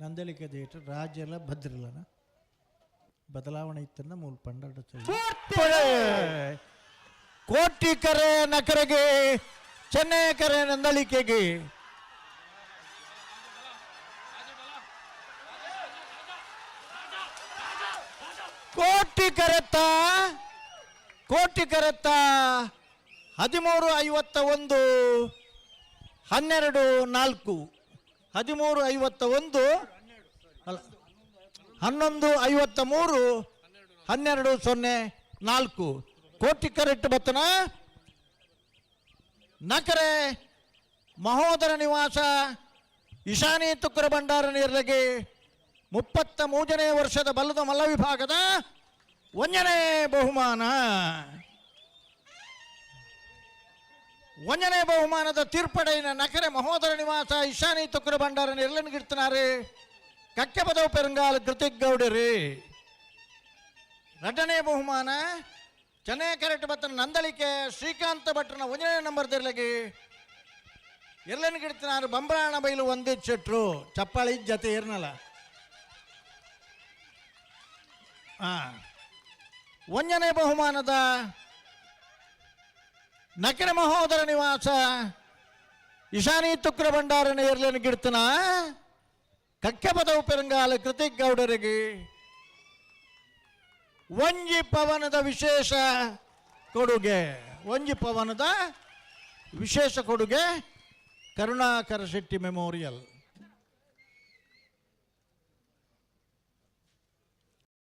ನಂದಲಿಕೆ ದೇಟ ರಾಜ್ಯಲ ಭದ್ರಲನ ಬದಲಾವಣೆ ಇತ್ತನ್ನ ಮೂಲ ಪಂಡಾಡ ಕೋಟಿಕರೆ ನಕರೆಗೆ ಚೆನ್ನೈಕರೆ ನಂದಲಿಕೆಗೆ ಕೋಟಿ ಕರೆತ್ತ 13:51 12:04 13:51 ಅಲ್ಲ 11:53 12:04 ಕೋಟಿ ಕರೆಕ್ಟ್ ಬತ್ತನ ನಕರೆ ಮಹೋದರ ನಿವಾಸ ಈಶಾನಿ ತುಕ್ಕರ ಭಂಡಾರ ನೀರ್ಲಗೆ 33ನೇ ವರ್ಷದ ಬಲ್ಲದ ಮಲ್ಲ ವಿಭಾಗದ 1ನೇ ಬಹುಮಾನ. 1ನೇ ಬಹುಮಾನದ ತೀರ್ಪಡೆಯಿನ ನಕರೆ ಮಹೋದರ ನಿವಾಸ ಈಶಾನಿ ತುಕ್ಕರ ಭಂಡಾರ ನಿರ್ಲನ್ಗಿಡ್ತಾre ಕಕ್ಕೆ ಪದವು ಪೆರಂಗಾಲ ಕೃತಿಗೌಡರಿ. 2ನೇ ಬಹುಮಾನ ಚೆನ್ನೈ ಕರೆಕ್ಟ್ ಬತ್ತನ ನಂದಲಿಕೆ ಶ್ರೀಕಾಂತ ಭಟ್ರನ 1ನೇ ನಂಬರ್ ದಿರ್ಲಗೆ ಇರ್ಲನ್ಗಿಡ್ತಾರು ಬಂಬರಾಣ ಬೈಲು ಒಂದೇ ಚೆಟ್ರು ಚಪ್ಪಾಳಿ ಜೊತೆ ಇರ್ನಲ್ಲ. 1ನೇ ಬಹುಮಾನದ ನಕರೆ ಮಹೋದರ ನಿವಾಸ ಈಶಾನಿ ತುಕ್ರ ಭಂಡಾರನ ಇರ್ಲನ್ಗಿಡ್ತನ ಕಕ್ಕೆ ಪದವು ಪೆರಂಗಾಲ ಕೃತಿಗೌಡರಿಗೆ ಒಂಜಿ ಪವನದ ವಿಶೇಷ ಕೊಡುಗೆ. ಒಂಜಿ ಪವನದ ವಿಶೇಷ ಕೊಡುಗೆ ಕರುಣಾಕರ ಶೆಟ್ಟಿ ಮೆಮೋರಿಯಲ್.